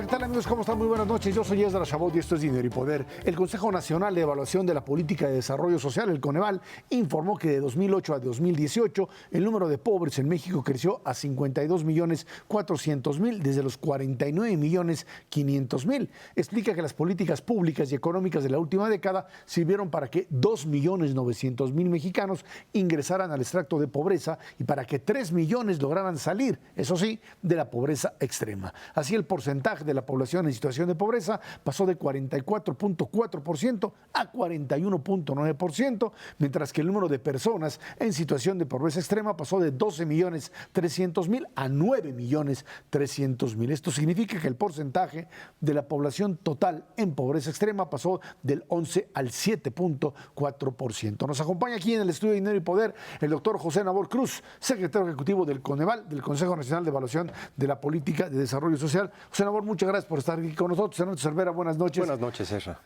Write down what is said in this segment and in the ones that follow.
¿qué tal amigos? ¿Cómo están? Muy buenas noches. Yo soy Esdras Chabot y esto es Dinero y Poder. El Consejo Nacional de Evaluación de la Política de Desarrollo Social, el Coneval, informó que de 2008 a 2018 el número de pobres en México creció a 52.400.000 desde los 49.500.000. Explica que las políticas públicas y económicas de la última década sirvieron para que 2.900.000 mexicanos ingresaran al extracto de pobreza y para que 3 millones lograran salir, eso sí, de la pobreza extrema. Así el porcentaje de la población en situación de pobreza pasó de 44.4% a 41.9%, mientras que el número de personas en situación de pobreza extrema pasó de 12.300.000 a 9.300.000. Esto significa que el porcentaje de la población total en pobreza extrema pasó del 11 al 7.4%. Nos acompaña aquí en el estudio de Dinero y Poder el doctor José Nabor Cruz, secretario ejecutivo del Coneval, del Consejo Nacional de Evaluación de la Política de Desarrollo Social. José Nabor, muchas gracias por estar aquí con nosotros. Ernesto Cervera, buenas noches. Buenas noches, Ezra.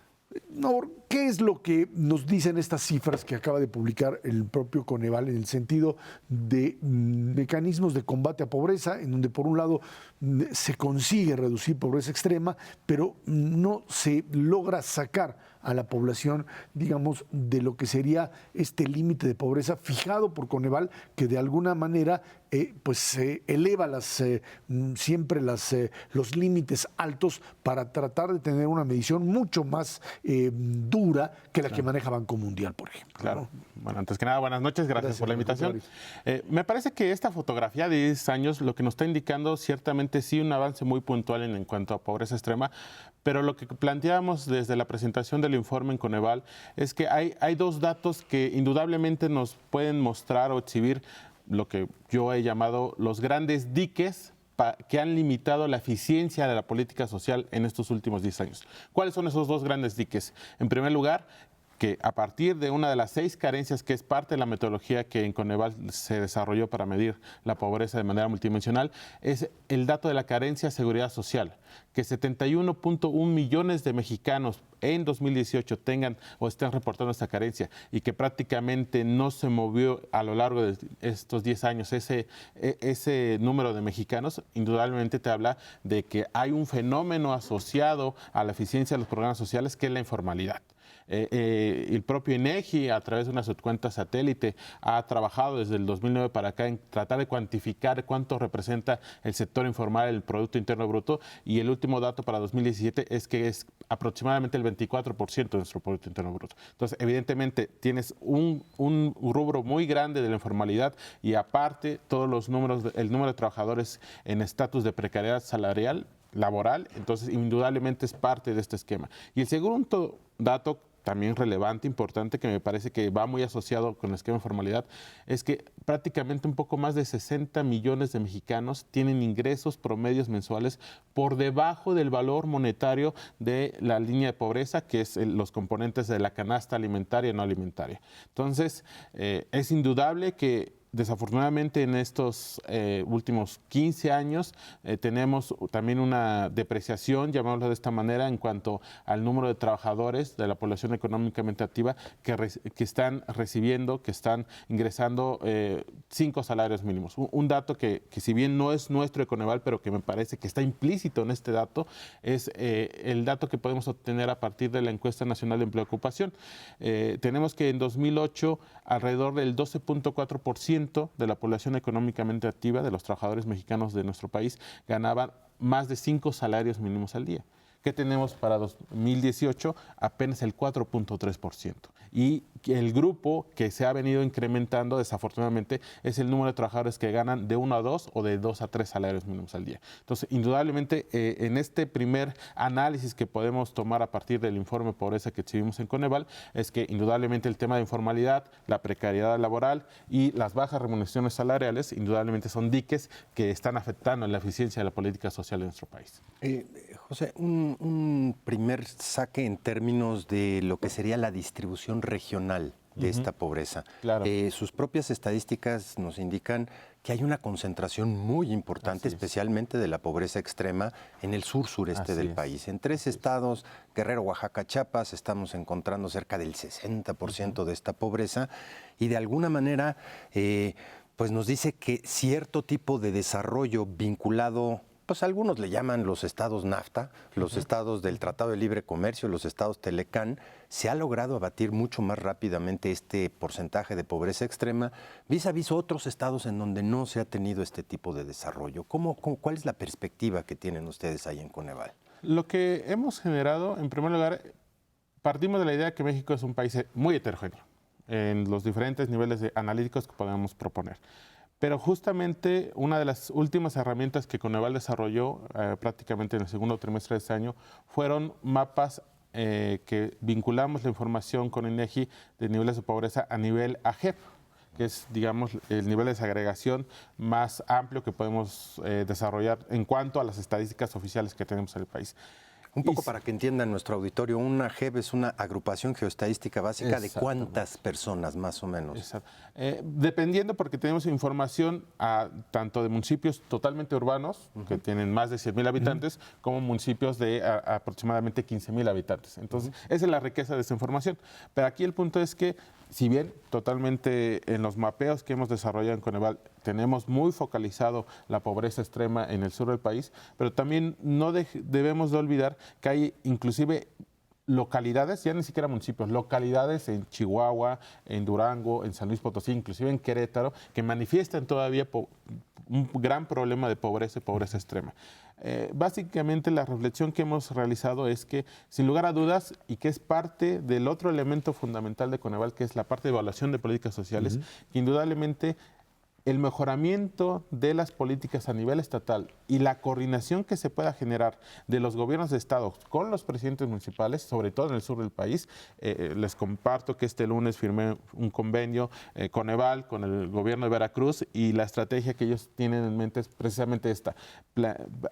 Nabor, ¿qué es lo que nos dicen estas cifras que acaba de publicar el propio Coneval en el sentido de mecanismos de combate a pobreza, en donde por un lado se consigue reducir pobreza extrema, pero no se logra sacar a la población, digamos, de lo que sería este límite de pobreza fijado por Coneval, que de alguna manera eleva siempre los límites altos para tratar de tener una medición mucho más dura que la que maneja Banco Mundial, por ejemplo. Claro. Bueno, antes que nada, buenas noches, gracias por la invitación. Me parece que esta fotografía de 10 años lo que nos está indicando ciertamente sí un avance muy puntual en cuanto a pobreza extrema, pero lo que planteábamos desde la presentación del informe en Coneval es que hay dos datos que indudablemente nos pueden mostrar o exhibir lo que yo he llamado los grandes diques que han limitado la eficiencia de la política social en estos últimos 10 años. ¿Cuáles son esos dos grandes diques? En primer lugar, que a partir de una de las 6 carencias que es parte de la metodología que en Coneval se desarrolló para medir la pobreza de manera multidimensional, es el dato de la carencia de seguridad social, que 71.1 millones de mexicanos en 2018 tengan o estén reportando esta carencia y que prácticamente no se movió a lo largo de estos 10 años ese número de mexicanos, indudablemente te habla de que hay un fenómeno asociado a la eficiencia de los programas sociales que es la informalidad. El propio INEGI, a través de una subcuenta satélite, ha trabajado desde el 2009 para acá en tratar de cuantificar cuánto representa el sector informal, el Producto Interno Bruto, y el último dato para 2017 es que es aproximadamente el 24% de nuestro Producto Interno Bruto. Entonces, evidentemente, tienes un rubro muy grande de la informalidad y aparte todos los números, el número de trabajadores en estatus de precariedad salarial, laboral, entonces indudablemente es parte de este esquema. Y el segundo dato también relevante, importante, que me parece que va muy asociado con el esquema de formalidad, es que prácticamente un poco más de 60 millones de mexicanos tienen ingresos promedios mensuales por debajo del valor monetario de la línea de pobreza, que es los componentes de la canasta alimentaria y no alimentaria. Entonces, es indudable que desafortunadamente en estos últimos 15 años tenemos también una depreciación, llamémoslo de esta manera, en cuanto al número de trabajadores de la población económicamente activa que están recibiendo, que están ingresando 5 salarios mínimos. Un dato que si bien no es nuestro de Coneval, pero que me parece que está implícito en este dato, es el dato que podemos obtener a partir de la Encuesta Nacional de Empleo y Ocupación. Tenemos que en 2008 alrededor del 12.4% de la población económicamente activa, de los trabajadores mexicanos de nuestro país, ganaban más de 5 salarios mínimos al día. ¿Qué tenemos para 2018? Apenas el 4.3%. Y el grupo que se ha venido incrementando, desafortunadamente, es el número de trabajadores que ganan de 1 a 2 o de 2 a 3 salarios mínimos al día. Entonces, indudablemente, en este primer análisis que podemos tomar a partir del informe pobreza que exhibimos en Coneval, es que indudablemente el tema de informalidad, la precariedad laboral y las bajas remuneraciones salariales, indudablemente son diques que están afectando la eficiencia de la política social de nuestro país. José, un primer saque en términos de lo que sería la distribución regional de esta pobreza. Claro. Sus propias estadísticas nos indican que hay una concentración muy importante, especialmente de la pobreza extrema, en el sur-sureste del país. En 3 estados, Guerrero, Oaxaca, Chiapas, estamos encontrando cerca del 60% de esta pobreza y de alguna manera pues nos dice que cierto tipo de desarrollo vinculado pues algunos le llaman los estados NAFTA, los estados del Tratado de Libre Comercio, los estados Telecán, se ha logrado abatir mucho más rápidamente este porcentaje de pobreza extrema vis a vis otros estados en donde no se ha tenido este tipo de desarrollo. ¿Cuál es la perspectiva que tienen ustedes ahí en Coneval? Lo que hemos generado, en primer lugar, partimos de la idea que México es un país muy heterogéneo en los diferentes niveles analíticos que podemos proponer. Pero justamente una de las últimas herramientas que Coneval desarrolló prácticamente en el segundo trimestre de este año fueron mapas que vinculamos la información con INEGI de niveles de pobreza a nivel AGEP, que es, digamos, el nivel de desagregación más amplio que podemos desarrollar en cuanto a las estadísticas oficiales que tenemos en el país. Un poco para que entiendan nuestro auditorio, una AGEP es una agrupación geoestadística básica de cuántas personas más o menos. Exacto. Dependiendo, porque tenemos información tanto de municipios totalmente urbanos, que tienen más de 100,000 habitantes, como municipios de aproximadamente 15,000 habitantes. Entonces, esa es la riqueza de esta información. Pero aquí el punto es que, si bien totalmente en los mapeos que hemos desarrollado en Coneval tenemos muy focalizado la pobreza extrema en el sur del país, pero también no debemos de olvidar que hay inclusive localidades, ya ni siquiera municipios, localidades en Chihuahua, en Durango, en San Luis Potosí, inclusive en Querétaro, que manifiestan todavía un gran problema de pobreza y pobreza extrema. Básicamente la reflexión que hemos realizado es que, sin lugar a dudas, y que es parte del otro elemento fundamental de Coneval, que es la parte de evaluación de políticas sociales, que indudablemente el mejoramiento de las políticas a nivel estatal y la coordinación que se pueda generar de los gobiernos de estado con los presidentes municipales, sobre todo en el sur del país. Les comparto que este lunes firmé un convenio Coneval con el gobierno de Veracruz, y la estrategia que ellos tienen en mente es precisamente esta: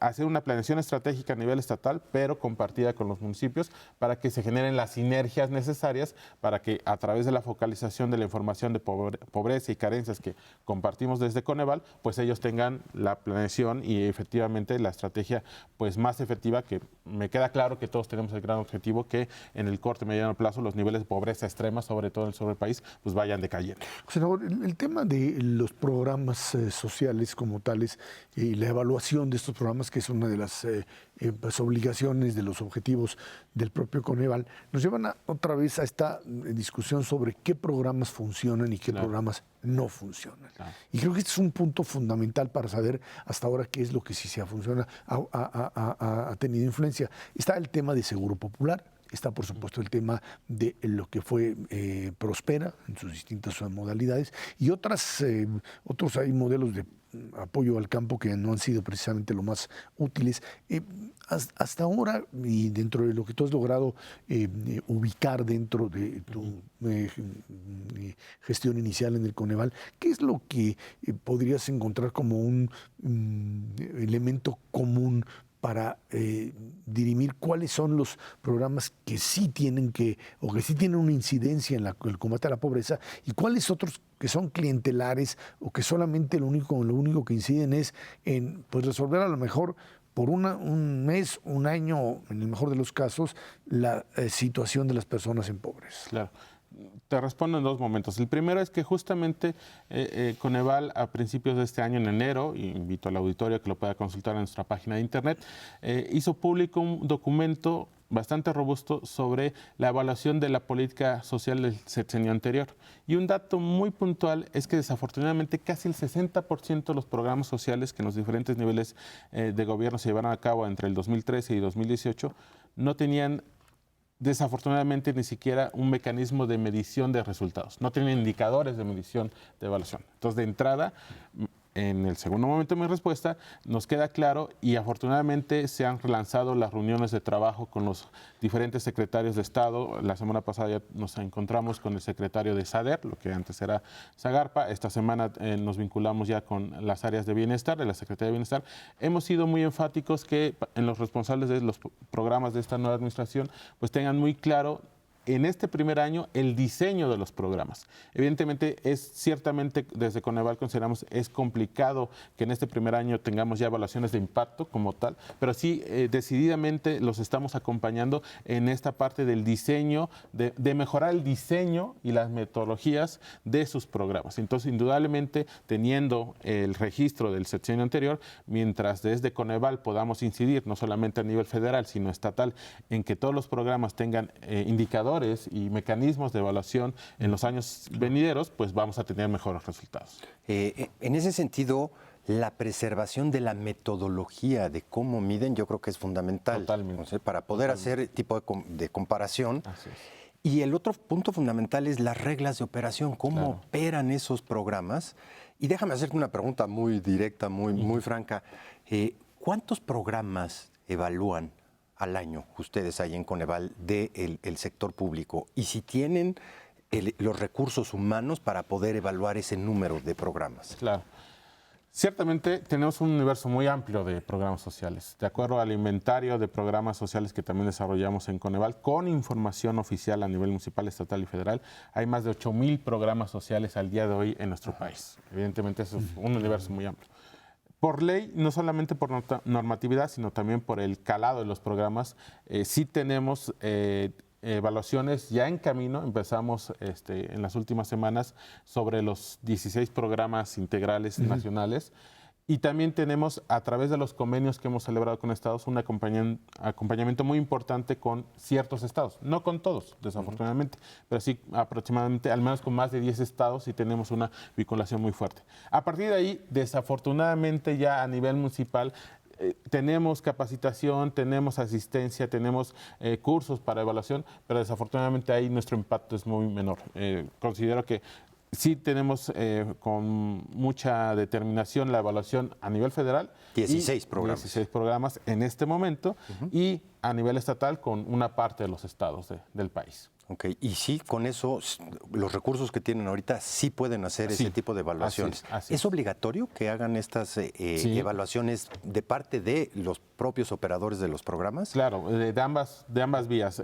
hacer una planeación estratégica a nivel estatal, pero compartida con los municipios, para que se generen las sinergias necesarias para que, a través de la focalización de la información de pobreza y carencias que compartimos desde Coneval, pues ellos tengan la planeación y efectivamente la estrategia pues más efectiva, que me queda claro que todos tenemos el gran objetivo que en el corto y mediano plazo los niveles de pobreza extrema, sobre todo en el sur del país, pues vayan decayendo. Senador, el tema de los programas sociales como tales y la evaluación de estos programas, que es una de las pues, obligaciones, de los objetivos del propio Coneval, nos llevan otra vez a esta discusión sobre qué programas funcionan y qué programas no funcionan. Y creo que este es un punto fundamental para saber hasta ahora qué es lo que sí se funciona, ha tenido influencia. Está el tema de Seguro Popular. Está, por supuesto, el tema de lo que fue Prospera en sus distintas modalidades, y otros hay modelos de apoyo al campo que no han sido precisamente lo más útiles. Hasta ahora, y dentro de lo que tú has logrado ubicar dentro de tu gestión inicial en el Coneval, ¿qué es lo que podrías encontrar como un elemento común para dirimir cuáles son los programas que sí tienen o que sí tienen una incidencia en el combate a la pobreza, y cuáles otros que son clientelares o que solamente lo único que inciden es en pues, resolver a lo mejor por un mes, un año, en el mejor de los casos, la situación de las personas en pobreza? Claro. Te respondo en dos momentos. El primero es que justamente Coneval, a principios de este año, en enero, y invito al auditorio que lo pueda consultar en nuestra página de internet, hizo público un documento bastante robusto sobre la evaluación de la política social del sexenio anterior. Y un dato muy puntual es que, desafortunadamente, casi el 60% de los programas sociales que en los diferentes niveles de gobierno se llevaron a cabo entre el 2013 y 2018 no tenían, desafortunadamente, ni siquiera un mecanismo de medición de resultados. No tienen indicadores de medición de evaluación. Entonces, de entrada, en el segundo momento de mi respuesta, nos queda claro, y afortunadamente se han relanzado las reuniones de trabajo con los diferentes secretarios de Estado. La semana pasada ya nos encontramos con el secretario de SADER, lo que antes era Zagarpa. Esta semana nos vinculamos ya con las áreas de bienestar, de la Secretaría de Bienestar. Hemos sido muy enfáticos que en los responsables de los programas de esta nueva administración pues tengan muy claro en este primer año el diseño de los programas. Evidentemente, ciertamente desde Coneval consideramos es complicado que en este primer año tengamos ya evaluaciones de impacto como tal, pero sí decididamente los estamos acompañando en esta parte del diseño, de mejorar el diseño y las metodologías de sus programas. Entonces, indudablemente, teniendo el registro del sexenio anterior, mientras desde Coneval podamos incidir, no solamente a nivel federal, sino estatal, en que todos los programas tengan indicadores y mecanismos de evaluación en los años venideros, pues vamos a tener mejores resultados. En ese sentido, la preservación de la metodología de cómo miden, yo creo que es fundamental. Totalmente. ¿No sé? Para poder hacer tipo de comparación. Así es. Y el otro punto fundamental es las reglas de operación, cómo operan esos programas. Y déjame hacerte una pregunta muy directa, muy franca. ¿Cuántos programas evalúan al año ustedes ahí en Coneval del sector público? Y si tienen los recursos humanos para poder evaluar ese número de programas. Claro. Ciertamente tenemos un universo muy amplio de programas sociales. De acuerdo al inventario de programas sociales que también desarrollamos en Coneval, con información oficial a nivel municipal, estatal y federal, hay más de 8,000 programas sociales al día de hoy en nuestro país. Evidentemente eso es un universo muy amplio. Por ley, no solamente por normatividad, sino también por el calado de los programas, sí tenemos evaluaciones ya en camino. Empezamos en las últimas semanas sobre los 16 programas integrales nacionales. Y también tenemos, a través de los convenios que hemos celebrado con estados, un acompañamiento muy importante con ciertos estados. No con todos, desafortunadamente, pero sí aproximadamente, al menos con más de 10 estados, y tenemos una vinculación muy fuerte. A partir de ahí, desafortunadamente, ya a nivel municipal, tenemos capacitación, tenemos asistencia, tenemos cursos para evaluación, pero desafortunadamente ahí nuestro impacto es muy menor. Considero que sí tenemos con mucha determinación la evaluación a nivel federal. 16 programas. 16 programas en este momento, y a nivel estatal con una parte de los estados del país. Ok, y sí, con eso, los recursos que tienen ahorita sí pueden hacer ese tipo de evaluaciones. Así ¿Es obligatorio que hagan estas evaluaciones de parte de los propios operadores de los programas? Claro, de ambas vías.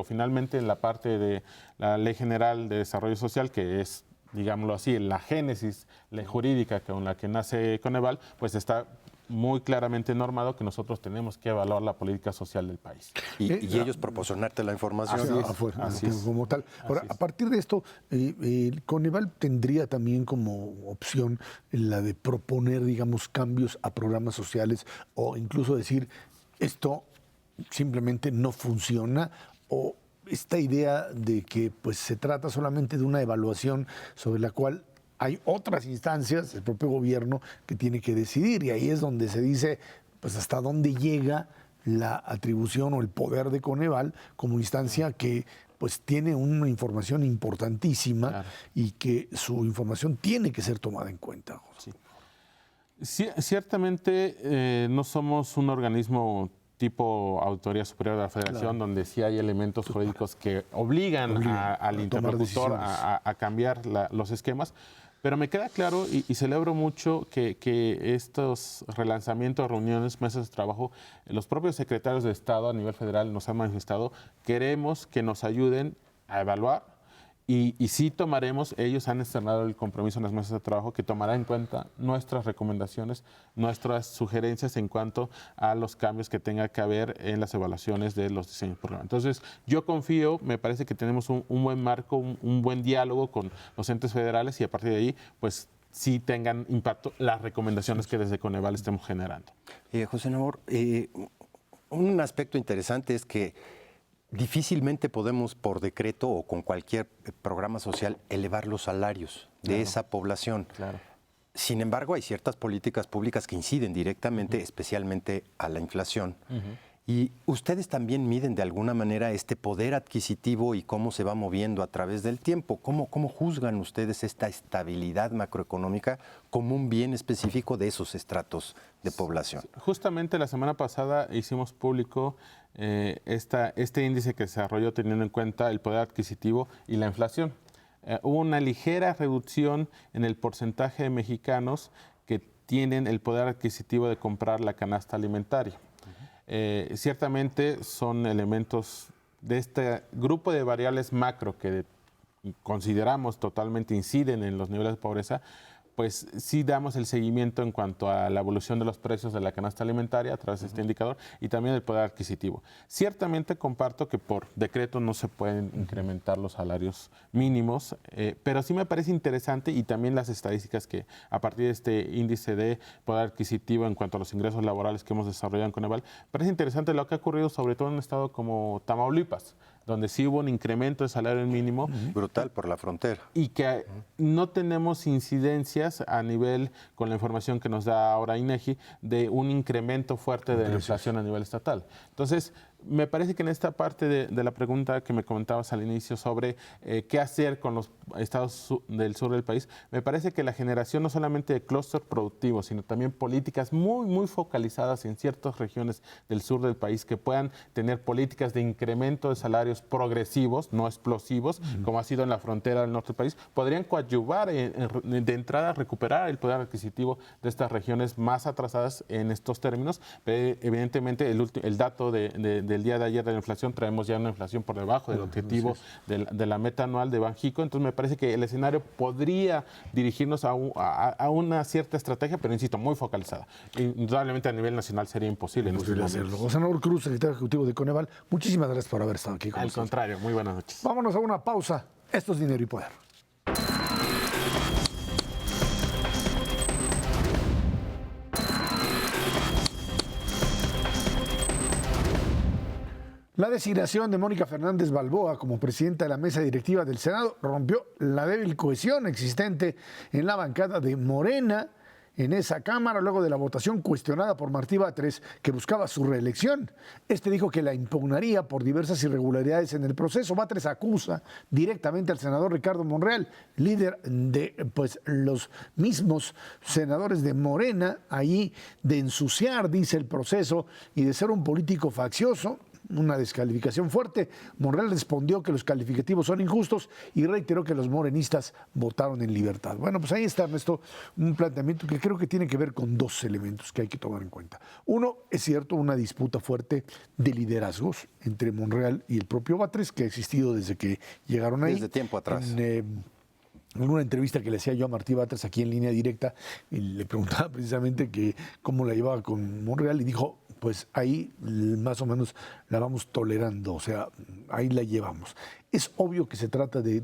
Finalmente en la parte de la Ley General de Desarrollo Social, que es, digámoslo así, la génesis jurídica con la que nace Coneval, pues está muy claramente normado que nosotros tenemos que evaluar la política social del país. Y ellos proporcionarte la información. Así es. Como tal. Ahora, a partir de esto, Coneval tendría también como opción la de proponer, digamos, cambios a programas sociales, o incluso decir, esto simplemente no funciona, o esta idea de que pues se trata solamente de una evaluación sobre la cual hay otras instancias, el propio gobierno, que tiene que decidir, y ahí es donde se dice pues hasta dónde llega la atribución o el poder de Coneval como instancia que pues tiene una información importantísima y que su información tiene que ser tomada en cuenta. Sí, ciertamente no somos un organismo tipo Auditoría Superior de la Federación, donde sí hay elementos jurídicos que obligan al interlocutor a cambiar los esquemas. Pero me queda claro y celebro mucho que estos relanzamientos, reuniones, mesas de trabajo, los propios secretarios de Estado a nivel federal nos han manifestado, queremos que nos ayuden a evaluar, y sí tomaremos, ellos han externado el compromiso en las mesas de trabajo, que tomará en cuenta nuestras recomendaciones, nuestras sugerencias en cuanto a los cambios que tenga que haber en las evaluaciones de los diseños de programa. Entonces, yo confío, me parece que tenemos un buen marco, un buen diálogo con los entes federales, y a partir de ahí, pues sí tengan impacto las recomendaciones que desde Coneval estemos generando. José Nabor, un aspecto interesante es que difícilmente podemos, por decreto o con cualquier programa social, elevar los salarios de esa población. Claro. Sin embargo, hay ciertas políticas públicas que inciden directamente, especialmente a la inflación. Y ustedes también miden de alguna manera este poder adquisitivo y cómo se va moviendo a través del tiempo. ¿Cómo juzgan ustedes esta estabilidad macroeconómica como un bien específico de esos estratos de población? Justamente la semana pasada hicimos público este índice que se desarrolló teniendo en cuenta el poder adquisitivo y la inflación. Hubo una ligera reducción en el porcentaje de mexicanos que tienen el poder adquisitivo de comprar la canasta alimentaria. Ciertamente son elementos de este grupo de variables macro que consideramos totalmente inciden en los niveles de pobreza, pues sí damos el seguimiento en cuanto a la evolución de los precios de la canasta alimentaria a través de este indicador y también el poder adquisitivo. Ciertamente comparto que por decreto no se pueden incrementar los salarios mínimos, pero sí me parece interesante, y también las estadísticas que a partir de este índice de poder adquisitivo en cuanto a los ingresos laborales que hemos desarrollado en Coneval, parece interesante lo que ha ocurrido sobre todo en un estado como Tamaulipas, donde sí hubo un incremento de salario mínimo. Brutal por la frontera. Y que no tenemos incidencias a nivel, con la información que nos da ahora INEGI, de un incremento fuerte de la inflación a nivel estatal. Entonces, me parece que en esta parte de la pregunta que me comentabas al inicio sobre qué hacer con los estados del sur del país, me parece que la generación no solamente de clúster productivos, sino también políticas muy, muy focalizadas en ciertas regiones del sur del país que puedan tener políticas de incremento de salarios progresivos, no explosivos, como ha sido en la frontera del norte del país, podrían coadyuvar de entrada a recuperar el poder adquisitivo de estas regiones más atrasadas en estos términos. Evidentemente, el dato del día de ayer de la inflación, traemos ya una inflación por debajo del objetivo de la meta anual de Banxico. Entonces me parece que el escenario podría dirigirnos a una cierta estrategia, pero insisto, muy focalizada. Indudablemente a nivel nacional sería imposible. Imposible hacerlo. José Nabor Cruz, secretario ejecutivo de Coneval, muchísimas gracias por haber estado aquí con nosotros. Al contrario, muy buenas noches. Vámonos a una pausa. Esto es Dinero y Poder. La designación de Mónica Fernández Balboa como presidenta de la mesa directiva del Senado rompió la débil cohesión existente en la bancada de Morena en esa Cámara, luego de la votación cuestionada por Martí Batres, que buscaba su reelección. Este dijo que la impugnaría por diversas irregularidades en el proceso. Batres acusa directamente al senador Ricardo Monreal, líder de los mismos senadores de Morena, ahí de ensuciar, dice, el proceso y de ser un político faccioso. Una descalificación fuerte. Monreal respondió que los calificativos son injustos y reiteró que los morenistas votaron en libertad. Bueno, pues ahí está, Ernesto, un planteamiento que creo que tiene que ver con dos elementos que hay que tomar en cuenta. Una, es cierto, una disputa fuerte de liderazgos entre Monreal y el propio Batres, que ha existido desde que llegaron ahí. Desde tiempo atrás. En una entrevista que le hacía yo a Martí Batres aquí en Línea Directa, y le preguntaba precisamente que cómo la llevaba con Monreal y dijo, pues ahí más o menos la vamos tolerando, o sea, ahí la llevamos. Es obvio que se trata de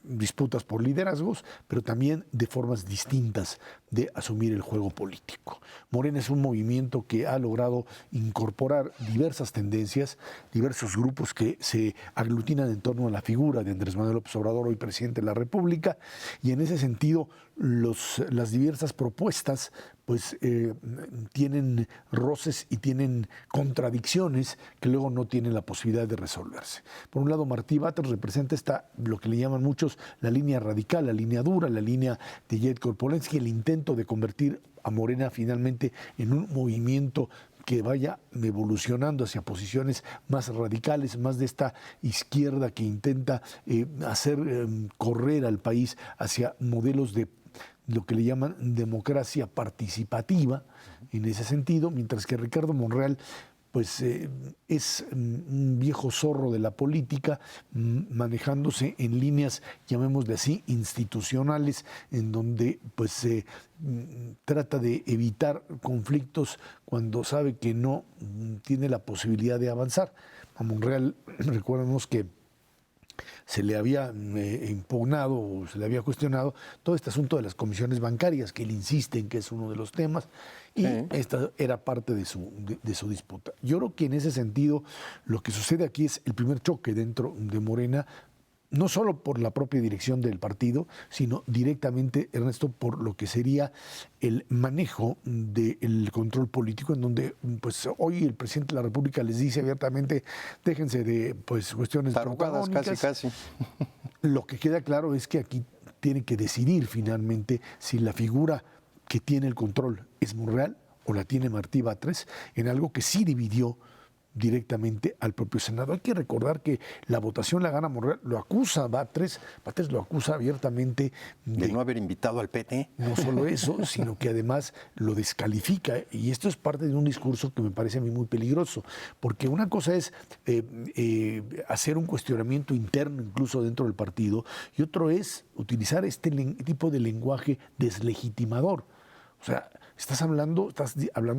disputas por liderazgos, pero también de formas distintas de asumir el juego político. Morena es un movimiento que ha logrado incorporar diversas tendencias, diversos grupos que se aglutinan en torno a la figura de Andrés Manuel López Obrador, hoy presidente de la República, y en ese sentido las diversas propuestas tienen roces y tienen contradicciones que luego no tienen la posibilidad de resolverse. Por un lado, Martí Batres representa lo que le llaman muchos la línea radical, la línea dura, la línea de Jet Korpolensky, el intento de convertir a Morena finalmente en un movimiento que vaya evolucionando hacia posiciones más radicales, más de esta izquierda que intenta hacer correr al país hacia modelos de lo que le llaman democracia participativa, en ese sentido, mientras que Ricardo Monreal es un viejo zorro de la política, manejándose en líneas, llamémosle así, institucionales, en donde se trata de evitar conflictos cuando sabe que no tiene la posibilidad de avanzar. A Monreal, recordemos que se le había impugnado o se le había cuestionado todo este asunto de las comisiones bancarias, que él insiste en que es uno de los temas, y esta era parte de su disputa. Yo creo que en ese sentido lo que sucede aquí es el primer choque dentro de Morena, no solo por la propia dirección del partido, sino directamente, Ernesto, por lo que sería el manejo del control político, en donde hoy el presidente de la República les dice abiertamente, déjense de cuestiones protagónicas. Casi. Lo que queda claro es que aquí tiene que decidir finalmente si la figura que tiene el control es Monreal o la tiene Martí Batres, en algo que sí dividió directamente al propio Senado. Hay que recordar que la votación la gana Monreal, lo acusa Batres lo acusa abiertamente de no haber invitado al PT. No solo eso, sino que además lo descalifica, y esto es parte de un discurso que me parece a mí muy peligroso, porque una cosa es hacer un cuestionamiento interno incluso dentro del partido, y otro es utilizar este tipo de lenguaje deslegitimador. O sea, estás hablando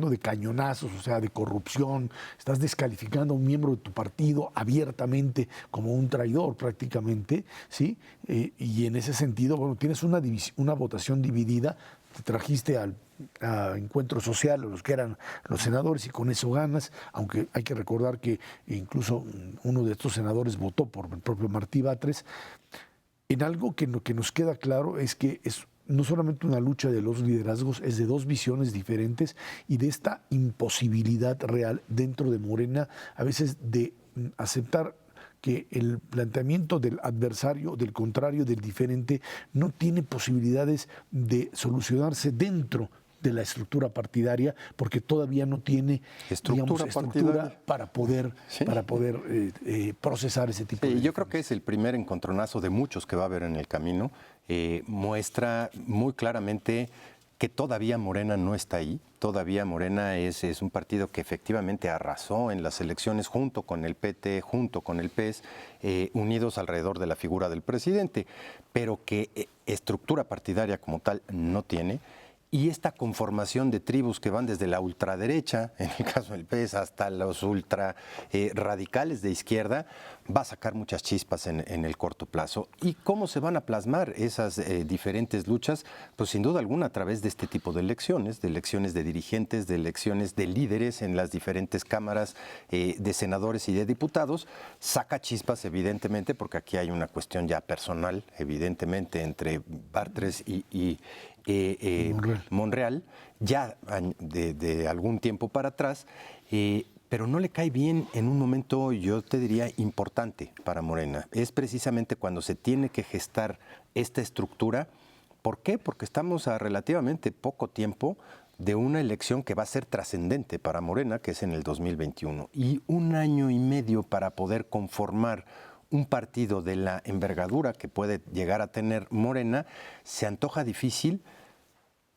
de cañonazos, o sea, de corrupción, estás descalificando a un miembro de tu partido abiertamente como un traidor prácticamente, ¿sí? Y en ese sentido, bueno, tienes una votación dividida, te trajiste a Encuentro Social, los que eran los senadores, y con eso ganas, aunque hay que recordar que incluso uno de estos senadores votó por el propio Martí Batres. En algo que nos queda claro es que es no solamente una lucha de los liderazgos, es de dos visiones diferentes y de esta imposibilidad real dentro de Morena, a veces de aceptar que el planteamiento del adversario, del contrario, del diferente, no tiene posibilidades de solucionarse dentro de la estructura partidaria, porque todavía no tiene estructura para poder, procesar ese tipo de... Yo creo que es el primer encontronazo de muchos que va a haber en el camino. Muestra muy claramente que todavía Morena no está ahí. Todavía Morena es un partido que efectivamente arrasó en las elecciones junto con el PT, junto con el PES, unidos alrededor de la figura del presidente, pero que estructura partidaria como tal no tiene. Y esta conformación de tribus que van desde la ultraderecha, en el caso del PES, hasta los ultra radicales de izquierda, va a sacar muchas chispas en el corto plazo. ¿Y cómo se van a plasmar esas diferentes luchas? Pues sin duda alguna a través de este tipo de elecciones de dirigentes, de elecciones de líderes en las diferentes cámaras de senadores y de diputados. Saca chispas evidentemente, porque aquí hay una cuestión ya personal, evidentemente, entre Batres y Monreal, ya de algún tiempo para atrás, pero no le cae bien en un momento, yo te diría, importante para Morena. Es precisamente cuando se tiene que gestar esta estructura. ¿Por qué? Porque estamos a relativamente poco tiempo de una elección que va a ser trascendente para Morena, que es en el 2021, y 1 año y medio para poder conformar un partido de la envergadura que puede llegar a tener Morena, se antoja difícil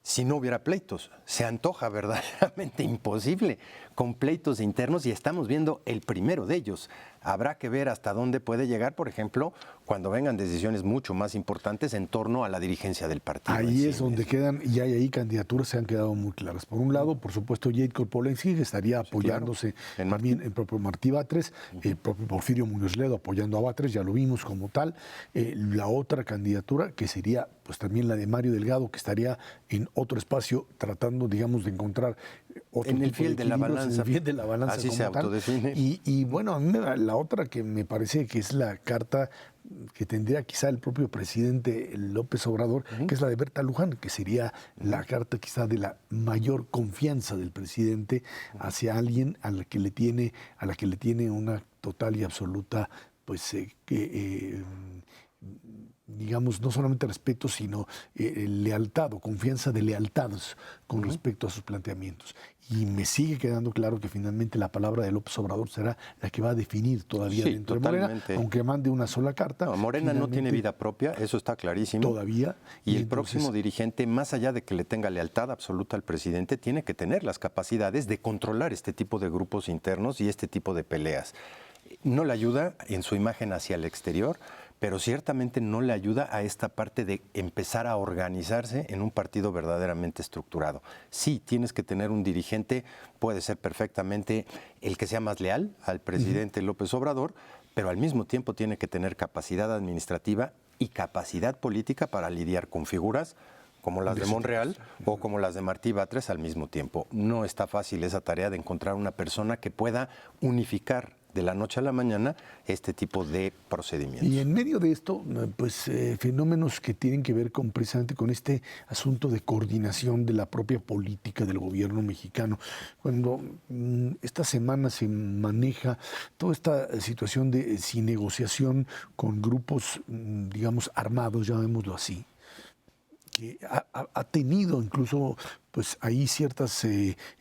si no hubiera pleitos. Se antoja verdaderamente imposible con pleitos internos, y estamos viendo el primero de ellos. Habrá que ver hasta dónde puede llegar, por ejemplo, cuando vengan decisiones mucho más importantes en torno a la dirigencia del partido. Ahí es donde quedan, y hay ahí candidaturas se han quedado muy claras. Por un lado, por supuesto, Jade Korpolensky, que estaría apoyándose también el propio Martí Batres, el propio Porfirio Muñoz Ledo apoyando a Batres, ya lo vimos como tal. La otra candidatura, que sería pues también la de Mario Delgado, que estaría en otro espacio tratando, digamos, de encontrar otro en tipo el fiel de la balanza. En el fiel de la balanza así como se tal. autodefine. Y bueno, a mí la otra que me parece que es la carta que tendría quizá el propio presidente López Obrador, que es la de Berta Luján, que sería la carta quizá de la mayor confianza del presidente hacia alguien a la que le tiene una total y absoluta, pues, digamos, no solamente respeto, sino lealtad o confianza de lealtades con respecto a sus planteamientos. Y me sigue quedando claro que finalmente la palabra de López Obrador será la que va a definir todavía dentro de Morena, aunque mande una sola carta. No, Morena no tiene vida propia, eso está clarísimo. Todavía. Y el próximo dirigente, más allá de que le tenga lealtad absoluta al presidente, tiene que tener las capacidades de controlar este tipo de grupos internos y este tipo de peleas. No le ayuda en su imagen hacia el exterior, pero ciertamente no le ayuda a esta parte de empezar a organizarse en un partido verdaderamente estructurado. Sí, tienes que tener un dirigente, puede ser perfectamente el que sea más leal al presidente López Obrador, pero al mismo tiempo tiene que tener capacidad administrativa y capacidad política para lidiar con figuras como las de Monreal o como las de Martí Batres al mismo tiempo. No está fácil esa tarea de encontrar una persona que pueda unificar de la noche a la mañana este tipo de procedimientos. Y en medio de esto, pues fenómenos que tienen que ver precisamente con este asunto de coordinación de la propia política del gobierno mexicano. Cuando esta semana se maneja toda esta situación de sin negociación con grupos, digamos, armados, llamémoslo así, que ha tenido incluso pues hay ciertas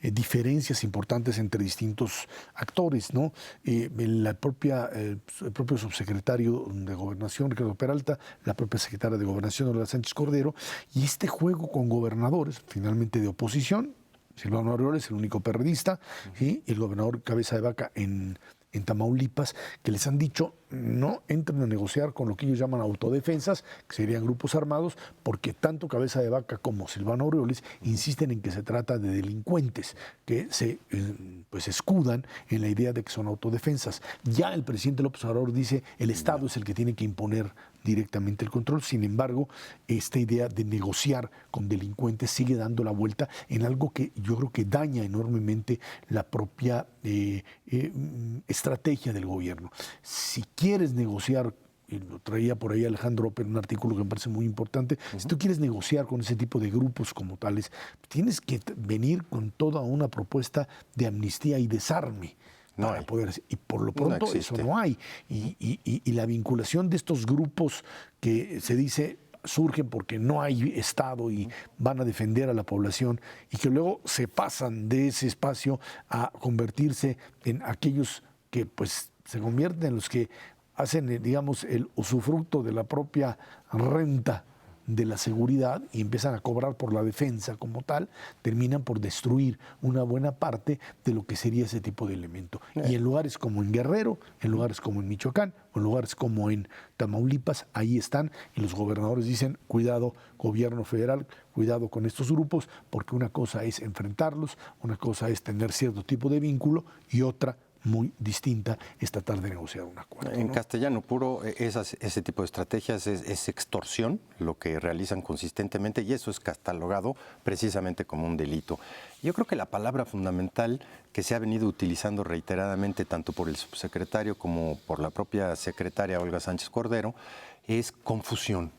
diferencias importantes entre distintos actores, ¿no? El propio subsecretario de Gobernación, Ricardo Peralta, la propia secretaria de Gobernación, Olga Sánchez Cordero, y este juego con gobernadores, finalmente de oposición, Silvano Aureoles, el único perredista, y el gobernador Cabeza de Vaca en Tamaulipas, que les han dicho no entren a negociar con lo que ellos llaman autodefensas, que serían grupos armados, porque tanto Cabeza de Vaca como Silvano Aureoles insisten en que se trata de delincuentes que se pues escudan en la idea de que son autodefensas. Ya el presidente López Obrador dice el Estado es el que tiene que imponer directamente el control. Sin embargo, esta idea de negociar con delincuentes sigue dando la vuelta en algo que yo creo que daña enormemente la propia estrategia del gobierno. Si quieres negociar, y lo traía por ahí Alejandro Open, un artículo que me parece muy importante, si tú quieres negociar con ese tipo de grupos como tales, tienes que venir con toda una propuesta de amnistía y desarme. Para poder hacer. Y por lo pronto no eso no hay. Y la vinculación de estos grupos que se dice surgen porque no hay Estado y van a defender a la población y que luego se pasan de ese espacio a convertirse en aquellos que pues se convierten en los que hacen, digamos, el usufructo de la propia renta de la seguridad y empiezan a cobrar por la defensa como tal, terminan por destruir una buena parte de lo que sería ese tipo de elemento. Y en lugares como en Guerrero, en lugares como en Michoacán, o en lugares como en Tamaulipas, ahí están, y los gobernadores dicen, cuidado, gobierno federal, cuidado con estos grupos, porque una cosa es enfrentarlos, una cosa es tener cierto tipo de vínculo, y otra muy distinta es tratar de negociar un acuerdo. En castellano puro, ese tipo de estrategias es extorsión, lo que realizan consistentemente, y eso es catalogado precisamente como un delito. Yo creo que la palabra fundamental que se ha venido utilizando reiteradamente tanto por el subsecretario como por la propia secretaria Olga Sánchez Cordero es confusión.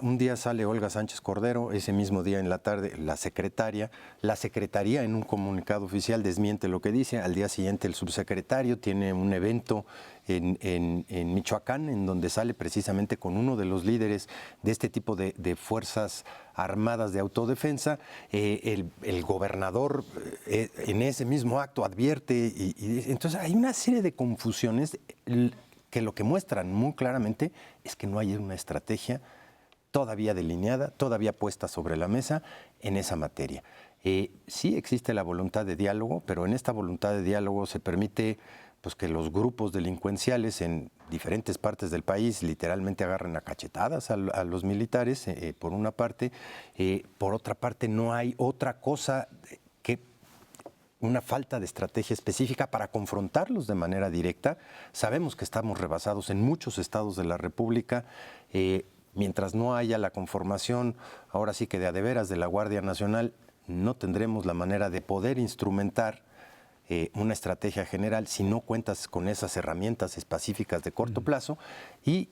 Un día sale Olga Sánchez Cordero, ese mismo día en la tarde la secretaría en un comunicado oficial desmiente lo que dice, al día siguiente el subsecretario tiene un evento en Michoacán en donde sale precisamente con uno de los líderes de este tipo de fuerzas armadas de autodefensa, el gobernador en ese mismo acto advierte y entonces hay una serie de confusiones que lo que muestran muy claramente es que no hay una estrategia todavía delineada, todavía puesta sobre la mesa en esa materia. Sí existe la voluntad de diálogo, pero en esta voluntad de diálogo se permite pues, que los grupos delincuenciales en diferentes partes del país literalmente agarren a cachetadas a los militares, por una parte. Por otra parte, no hay otra cosa que una falta de estrategia específica para confrontarlos de manera directa. Sabemos que estamos rebasados en muchos estados de la República. Mientras no haya la conformación, ahora sí que de a de veras de la Guardia Nacional, no tendremos la manera de poder instrumentar una estrategia general si no cuentas con esas herramientas específicas de corto plazo y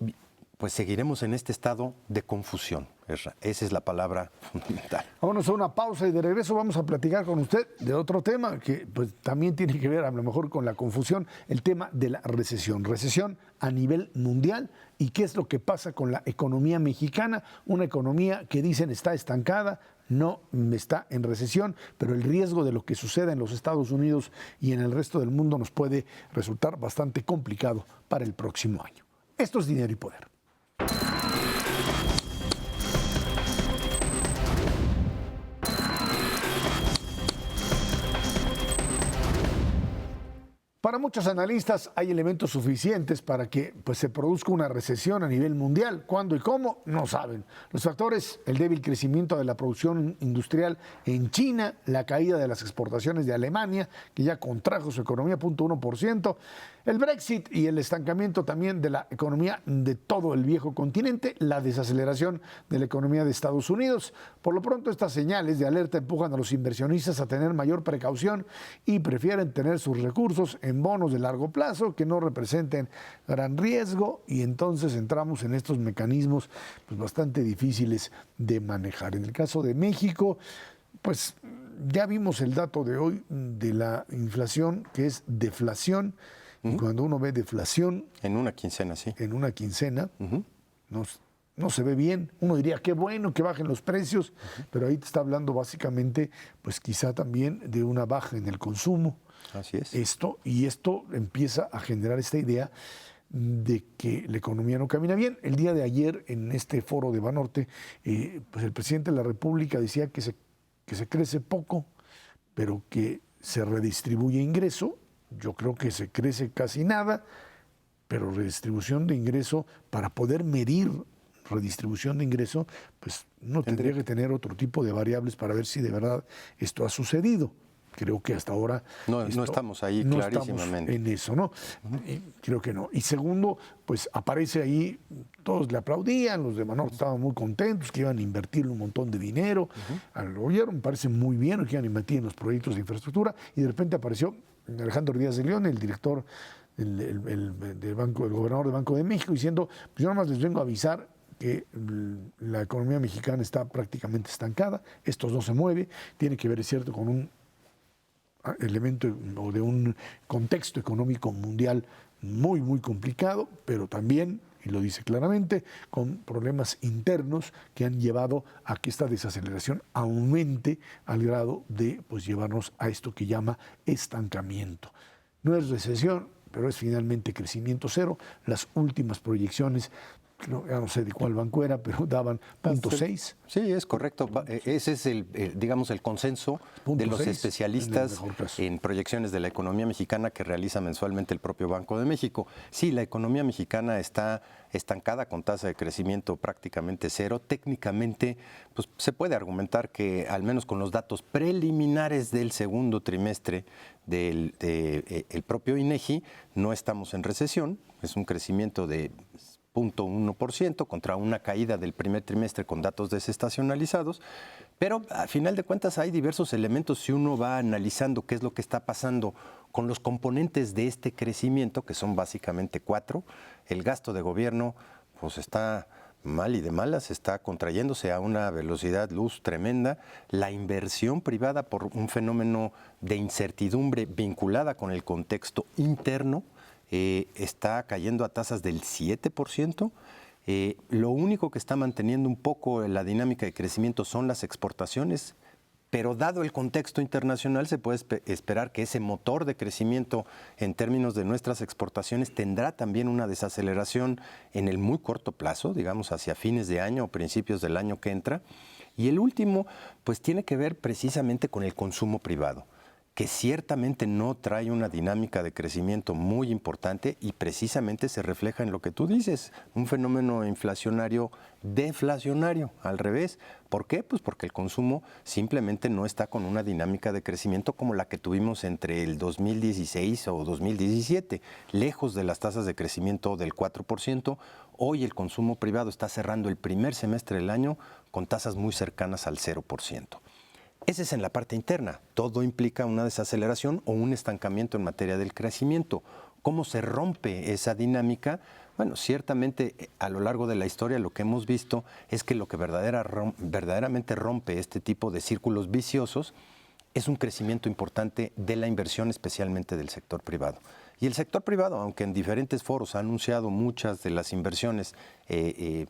pues seguiremos en este estado de confusión. Esa es la palabra fundamental. Vámonos a una pausa y de regreso vamos a platicar con usted de otro tema que pues, también tiene que ver a lo mejor con la confusión, el tema de la recesión. Recesión a nivel mundial y qué es lo que pasa con la economía mexicana, una economía que dicen está estancada, no está en recesión, pero el riesgo de lo que suceda en los Estados Unidos y en el resto del mundo nos puede resultar bastante complicado para el próximo año. Esto es Dinero y Poder. Para muchos analistas hay elementos suficientes para que pues, se produzca una recesión a nivel mundial. ¿Cuándo y cómo? No saben. Los factores, el débil crecimiento de la producción industrial en China, la caída de las exportaciones de Alemania, que ya contrajo su economía 0.1%, el Brexit y el estancamiento también de la economía de todo el viejo continente, la desaceleración de la economía de Estados Unidos. Por lo pronto, estas señales de alerta empujan a los inversionistas a tener mayor precaución y prefieren tener sus recursos en bonos de largo plazo que no representen gran riesgo y entonces entramos en estos mecanismos pues, bastante difíciles de manejar. En el caso de México, pues ya vimos el dato de hoy de la inflación que es deflación. Y cuando uno ve deflación... En una quincena, sí. En una quincena, nos no se ve bien. Uno diría, qué bueno que bajen los precios, pero ahí te está hablando básicamente, pues quizá también de una baja en el consumo. Así es. Esto empieza a generar esta idea de que la economía no camina bien. El día de ayer, en este foro de Banorte, pues el presidente de la República decía que se crece poco, pero que se redistribuye ingreso. Yo creo que se crece casi nada, pero redistribución de ingreso, para poder medir redistribución de ingreso, pues uno tendría que tener otro tipo de variables para ver si de verdad esto ha sucedido. Creo que hasta ahora no estamos ahí no clarísimamente. Estamos en eso, ¿no? Creo que no. Y segundo, pues aparece ahí, todos le aplaudían, los de Banorte estaban muy contentos, que iban a invertir un montón de dinero al gobierno, me parece muy bien, que iban a invertir en los proyectos de infraestructura, y de repente apareció Alejandro Díaz de León, el director del gobernador del Banco de México, diciendo, pues yo nada más les vengo a avisar que la economía mexicana está prácticamente estancada, esto no se mueve, tiene que ver, es cierto, con un elemento o de un contexto económico mundial muy, muy complicado, pero también, y lo dice claramente, con problemas internos que han llevado a que esta desaceleración aumente al grado de, pues, llevarnos a esto que llama estancamiento. No es recesión, pero es finalmente crecimiento cero. Las últimas proyecciones, ya no sé de cuál banco era, pero daban 0.6. Sí, es correcto. Ese es digamos, el consenso de los especialistas en proyecciones de la economía mexicana que realiza mensualmente el propio Banco de México. Sí, la economía mexicana está estancada con tasa de crecimiento prácticamente cero. Técnicamente, pues se puede argumentar que al menos con los datos preliminares del segundo trimestre del propio INEGI no estamos en recesión. Es un crecimiento de 0.1% contra una caída del primer trimestre con datos desestacionalizados, pero a final de cuentas hay diversos elementos si uno va analizando qué es lo que está pasando con los componentes de este crecimiento, que son básicamente 4. El gasto de gobierno pues está mal y de malas, está contrayéndose a una velocidad luz tremenda. La inversión privada, por un fenómeno de incertidumbre vinculada con el contexto interno, está cayendo a tasas del 7%. Lo único que está manteniendo un poco la dinámica de crecimiento son las exportaciones, pero dado el contexto internacional se puede esperar que ese motor de crecimiento en términos de nuestras exportaciones tendrá también una desaceleración en el muy corto plazo, digamos hacia fines de año o principios del año que entra. Y el último, pues tiene que ver precisamente con el consumo privado, que ciertamente no trae una dinámica de crecimiento muy importante y precisamente se refleja en lo que tú dices, un fenómeno inflacionario deflacionario, al revés. ¿Por qué? Pues porque el consumo simplemente no está con una dinámica de crecimiento como la que tuvimos entre el 2016 o 2017, lejos de las tasas de crecimiento del 4%. Hoy el consumo privado está cerrando el primer semestre del año con tasas muy cercanas al 0%. Ese es en la parte interna. Todo implica una desaceleración o un estancamiento en materia del crecimiento. ¿Cómo se rompe esa dinámica? Bueno, ciertamente a lo largo de la historia lo que hemos visto es que lo que verdaderamente rompe este tipo de círculos viciosos es un crecimiento importante de la inversión, especialmente del sector privado. Y el sector privado, aunque en diferentes foros ha anunciado muchas de las inversiones en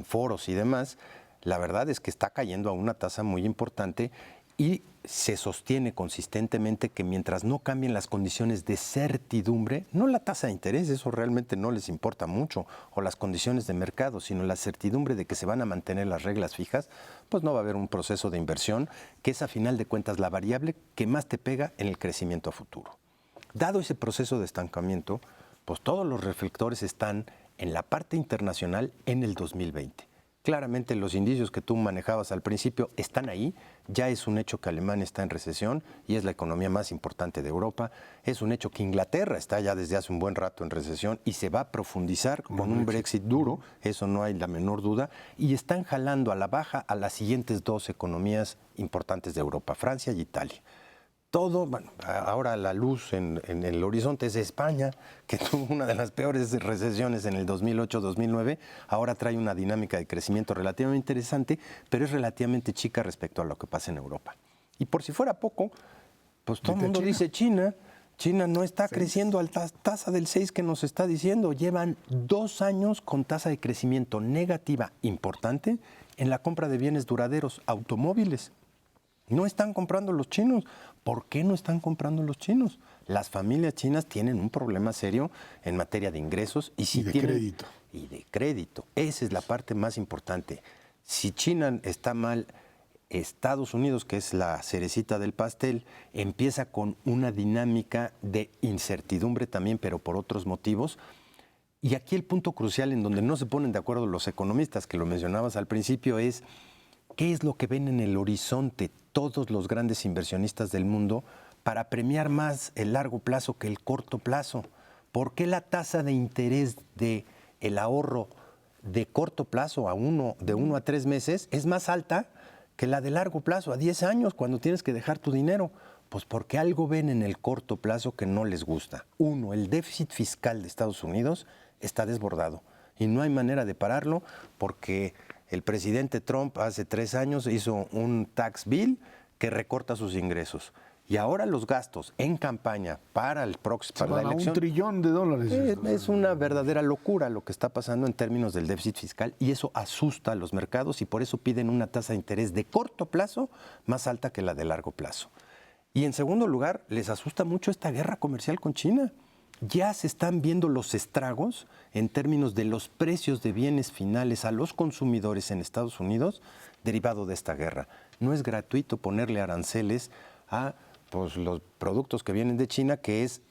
foros y demás, la verdad es que está cayendo a una tasa muy importante y se sostiene consistentemente que mientras no cambien las condiciones de certidumbre, no la tasa de interés, eso realmente no les importa mucho, o las condiciones de mercado, sino la certidumbre de que se van a mantener las reglas fijas, pues no va a haber un proceso de inversión, que es a final de cuentas la variable que más te pega en el crecimiento a futuro. Dado ese proceso de estancamiento, pues todos los reflectores están en la parte internacional en el 2020. Claramente los indicios que tú manejabas al principio están ahí. Ya es un hecho que Alemania está en recesión y es la economía más importante de Europa. Es un hecho que Inglaterra está ya desde hace un buen rato en recesión y se va a profundizar con un Brexit duro, eso no hay la menor duda. Y están jalando a la baja a las siguientes dos economías importantes de Europa, Francia y Italia. Todo, bueno, ahora la luz en el horizonte es España, que tuvo una de las peores recesiones en el 2008-2009, ahora trae una dinámica de crecimiento relativamente interesante, pero es relativamente chica respecto a lo que pasa en Europa. Y por si fuera poco, pues todo el mundo dice China, China no está creciendo a la tasa del 6 que nos está diciendo. Llevan 2 años con tasa de crecimiento negativa importante en la compra de bienes duraderos, automóviles. No están comprando los chinos. ¿Por qué no están comprando los chinos? Las familias chinas tienen un problema serio en materia de ingresos y de crédito. Y de crédito. Esa es la parte más importante. Si China está mal, Estados Unidos, que es la cerecita del pastel, empieza con una dinámica de incertidumbre también, pero por otros motivos. Y aquí el punto crucial en donde no se ponen de acuerdo los economistas, que lo mencionabas al principio, es qué es lo que ven en el horizonte todos los grandes inversionistas del mundo para premiar más el largo plazo que el corto plazo. ¿Por qué la tasa de interés del ahorro de corto plazo de 1 a 3 meses es más alta que la de largo plazo, a 10 años, cuando tienes que dejar tu dinero? Pues porque algo ven en el corto plazo que no les gusta. Uno, el déficit fiscal de Estados Unidos está desbordado y no hay manera de pararlo porque el presidente Trump hace 3 años hizo un tax bill que recorta sus ingresos. Y ahora los gastos en campaña para la elección... $1 trillón. Es una verdadera locura lo que está pasando en términos del déficit fiscal y eso asusta a los mercados y por eso piden una tasa de interés de corto plazo más alta que la de largo plazo. Y en segundo lugar, les asusta mucho esta guerra comercial con China. Ya se están viendo los estragos en términos de los precios de bienes finales a los consumidores en Estados Unidos derivado de esta guerra. No es gratuito ponerle aranceles a los productos que vienen de China, que es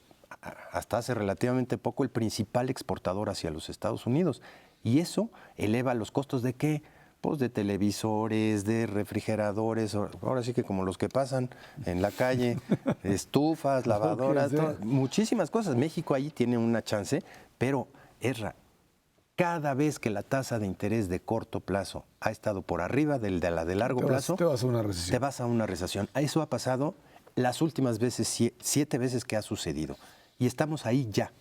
hasta hace relativamente poco el principal exportador hacia los Estados Unidos. Y eso eleva los costos ¿de qué? Pues de televisores, de refrigeradores, ahora sí que como los que pasan en la calle, estufas, lavadoras, muchísimas cosas. México ahí tiene una chance, pero Esra, cada vez que la tasa de interés de corto plazo ha estado por arriba de la de largo plazo, te vas a una recesión. Te vas a una recesión. Eso ha pasado las últimas veces, 7 veces que ha sucedido. Y estamos ahí ya.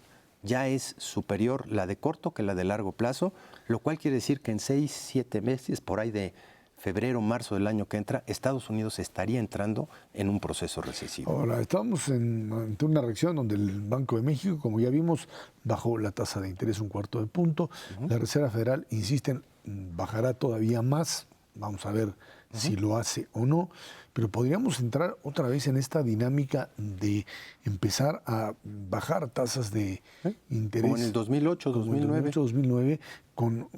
Ya es superior la de corto que la de largo plazo, lo cual quiere decir que en 6, 7 meses, por ahí de febrero, marzo del año que entra, Estados Unidos estaría entrando en un proceso recesivo. Ahora, estamos ante una reacción donde el Banco de México, como ya vimos, bajó la tasa de interés 1/4 de punto. La Reserva Federal, insisten, bajará todavía más. Vamos a ver si lo hace o no. Pero podríamos entrar otra vez en esta dinámica de empezar a bajar tasas de interés. Como en el 2008, 2009. 2009, con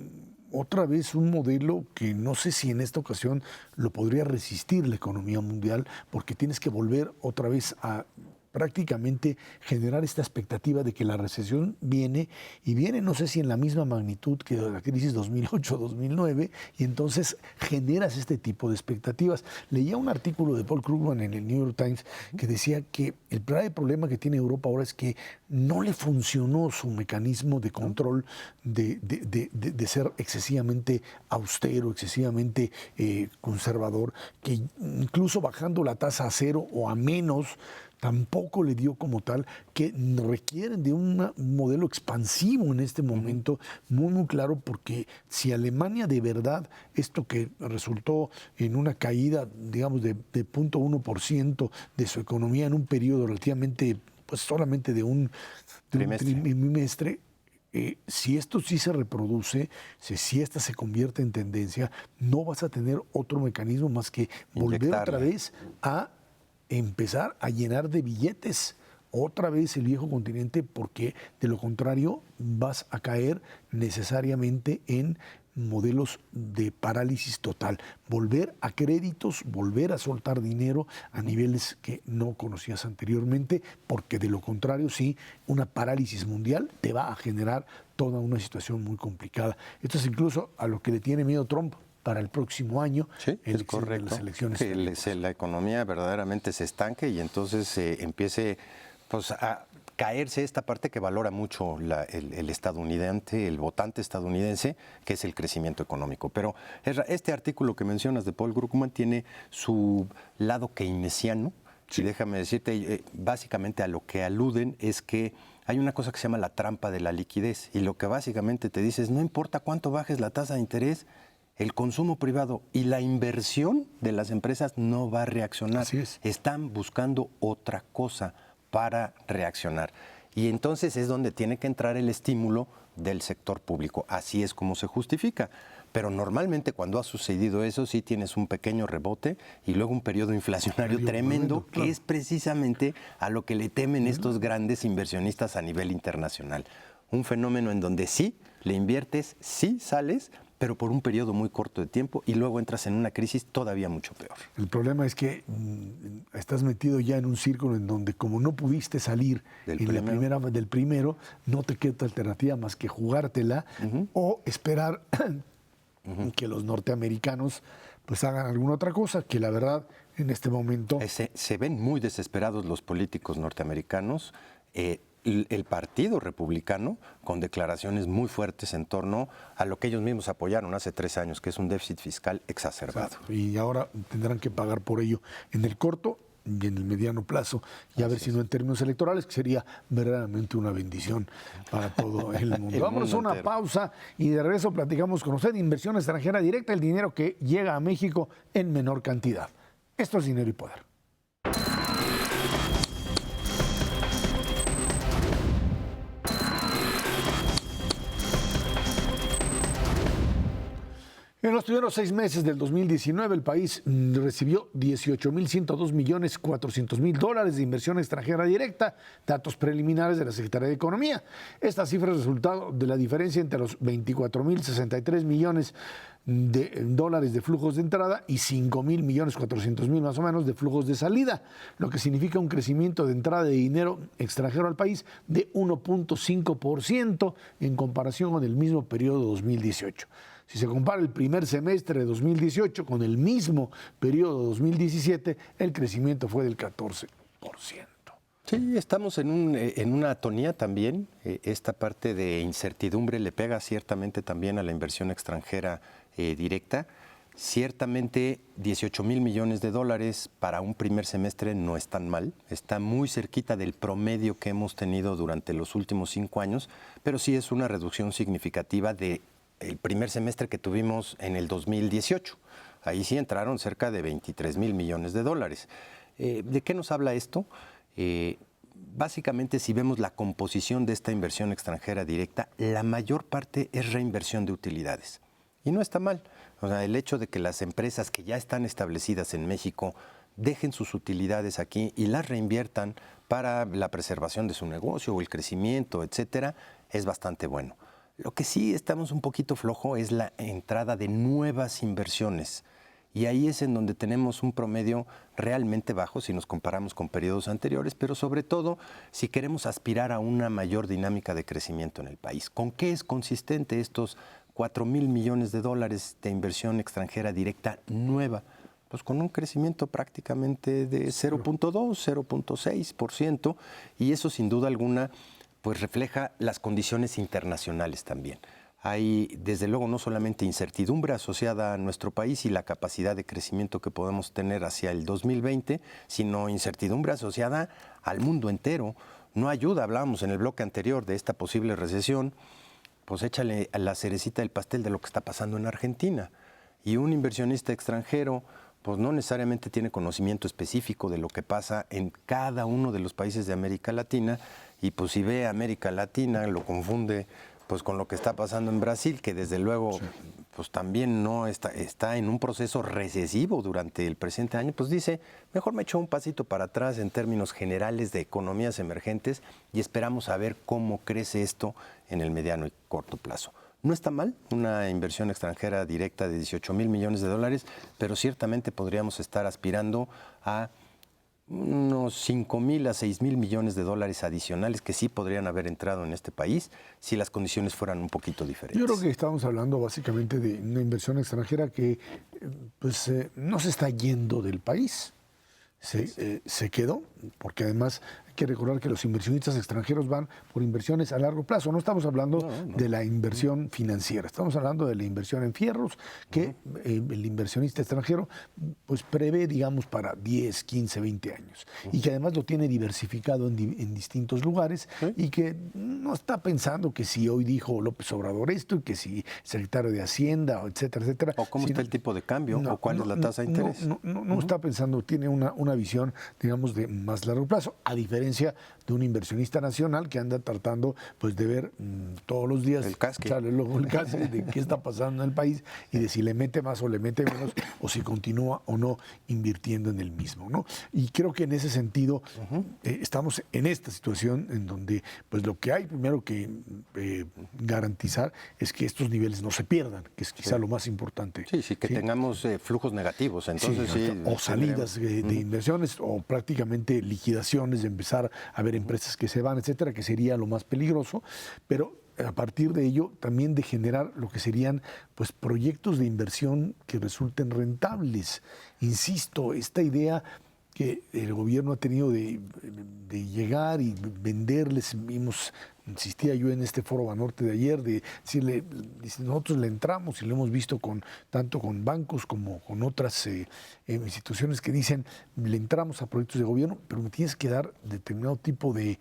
otra vez un modelo que no sé si en esta ocasión lo podría resistir la economía mundial, porque tienes que volver otra vez a prácticamente generar esta expectativa de que la recesión viene, y viene no sé si en la misma magnitud que la crisis 2008-2009, y entonces generas este tipo de expectativas. Leía un artículo de Paul Krugman en el New York Times que decía que el grave problema que tiene Europa ahora es que no le funcionó su mecanismo de control de ser excesivamente austero, excesivamente conservador, que incluso bajando la tasa a 0 o a menos, tampoco le dio como tal, que requieren de un modelo expansivo en este momento, muy, muy claro, porque si Alemania de verdad, esto que resultó en una caída, digamos, de 0.1% de su economía en un periodo relativamente, pues solamente de un trimestre, si esto sí se reproduce, si esta se convierte en tendencia, no vas a tener otro mecanismo más que volver otra vez a empezar a llenar de billetes otra vez el viejo continente, porque de lo contrario vas a caer necesariamente en modelos de parálisis total, volver a créditos, volver a soltar dinero a niveles que no conocías anteriormente, porque de lo contrario sí, una parálisis mundial te va a generar toda una situación muy complicada. Esto es incluso a lo que le tiene miedo Trump para el próximo año, sí, es correcto, las elecciones. Que la economía verdaderamente se estanque y entonces empiece pues, a caerse esta parte que valora mucho el estadounidense, el votante estadounidense, que es el crecimiento económico. Pero este artículo que mencionas de Paul Krugman tiene su lado keynesiano. Sí. Y déjame decirte, básicamente a lo que aluden es que hay una cosa que se llama la trampa de la liquidez, y lo que básicamente te dice es, no importa cuánto bajes la tasa de interés, el consumo privado y la inversión de las empresas no va a reaccionar. Así es. Están buscando otra cosa. para reaccionar. Y entonces es donde tiene que entrar el estímulo del sector público. Así es como se justifica. Pero normalmente cuando ha sucedido eso, sí tienes un pequeño rebote y luego un periodo inflacionario tremendo, claro, que es precisamente a lo que le temen estos grandes inversionistas a nivel internacional. Un fenómeno en donde sí le inviertes, sí sales, pero por un periodo muy corto de tiempo y luego entras en una crisis todavía mucho peor. El problema es que estás metido ya en un círculo en donde como no pudiste salir del primero, no te queda alternativa más que jugártela o esperar que los norteamericanos pues hagan alguna otra cosa, que la verdad en este momento... Se ven muy desesperados los políticos norteamericanos. El Partido Republicano con declaraciones muy fuertes en torno a lo que ellos mismos apoyaron hace 3 años, que es un déficit fiscal exacerbado. Exacto. Y ahora tendrán que pagar por ello en el corto y en el mediano plazo, y a ver si no en términos electorales, que sería verdaderamente una bendición para todo el mundo. Vámonos a una pausa y de regreso platicamos con usted de inversión extranjera directa, el dinero que llega a México en menor cantidad. Esto es Dinero y Poder. En los primeros 6 meses del 2019, el país recibió 18.102.400.000 de inversión extranjera directa, datos preliminares de la Secretaría de Economía. Esta cifra es resultado de la diferencia entre los 24.063 millones de dólares de flujos de entrada y 5.400.000 más o menos de flujos de salida, lo que significa un crecimiento de entrada de dinero extranjero al país de 1.5% en comparación con el mismo periodo de 2018. Si se compara el primer semestre de 2018 con el mismo periodo de 2017, el crecimiento fue del 14%. Sí, estamos en una atonía también. Esta parte de incertidumbre le pega ciertamente también a la inversión extranjera directa. Ciertamente 18,000 millones de dólares para un primer semestre no es tan mal, está muy cerquita del promedio que hemos tenido durante los últimos 5 años, pero sí es una reducción significativa del primer semestre que tuvimos en el 2018. Ahí sí entraron cerca de 23,000 millones de dólares. ¿De qué nos habla esto? Básicamente, si vemos la composición de esta inversión extranjera directa, la mayor parte es reinversión de utilidades. Y no está mal. O sea, el hecho de que las empresas que ya están establecidas en México dejen sus utilidades aquí y las reinviertan para la preservación de su negocio o el crecimiento, etcétera, es bastante bueno. Lo que sí estamos un poquito flojo es la entrada de nuevas inversiones. Y ahí es en donde tenemos un promedio realmente bajo si nos comparamos con periodos anteriores, pero sobre todo si queremos aspirar a una mayor dinámica de crecimiento en el país. ¿Con qué es consistente estos 4,000 millones de dólares de inversión extranjera directa nueva? Pues con un crecimiento prácticamente de 0.2, 0.6%, y eso sin duda alguna pues refleja las condiciones internacionales también. Hay, desde luego, no solamente incertidumbre asociada a nuestro país y la capacidad de crecimiento que podemos tener hacia el 2020, sino incertidumbre asociada al mundo entero. No ayuda, hablábamos en el bloque anterior de esta posible recesión, pues échale a la cerecita del pastel de lo que está pasando en Argentina. Y un inversionista extranjero pues no necesariamente tiene conocimiento específico de lo que pasa en cada uno de los países de América Latina, y pues si ve América Latina lo confunde pues con lo que está pasando en Brasil, que desde luego pues también no está en un proceso recesivo durante el presente año, pues dice, mejor me echo un pasito para atrás en términos generales de economías emergentes y esperamos a ver cómo crece esto en el mediano y corto plazo. No está mal una inversión extranjera directa de 18,000 millones de dólares, pero ciertamente podríamos estar aspirando a unos 5,000 a 6,000 millones de dólares adicionales que sí podrían haber entrado en este país si las condiciones fueran un poquito diferentes. Yo creo que estamos hablando básicamente de una inversión extranjera que no se está yendo del país, se quedó, porque además hay que recordar que los inversionistas extranjeros van por inversiones a largo plazo. No estamos hablando de la inversión financiera, estamos hablando de la inversión en fierros que el inversionista extranjero pues prevé, digamos, para 10, 15, 20 años y que además lo tiene diversificado en distintos lugares y que no está pensando que si hoy dijo López Obrador esto y que si secretario de Hacienda, etcétera, etcétera. O cómo está el tipo de cambio o cuál es la tasa de interés. No está pensando, tiene una visión, digamos, de más largo plazo, a diferencia diferencia de un inversionista nacional que anda tratando pues de ver todos los días, echarle el ojo al casque de qué está pasando en el país y de si le mete más o le mete menos o si continúa o no invirtiendo en el mismo, ¿no? Y creo que en ese sentido estamos en esta situación en donde pues lo que hay primero que garantizar es que estos niveles no se pierdan, que es quizá lo más importante. Sí, que tengamos flujos negativos, entonces o salidas de inversiones o prácticamente liquidaciones, de empezar a ver empresas que se van, etcétera, que sería lo más peligroso, pero a partir de ello también de generar lo que serían pues proyectos de inversión que resulten rentables. Insisto, esta idea que el gobierno ha tenido de llegar y venderles, insistía yo en este foro Banorte de ayer, de decirle, nosotros le entramos y lo hemos visto tanto con bancos como con otras instituciones que dicen, le entramos a proyectos de gobierno, pero me tienes que dar determinado tipo de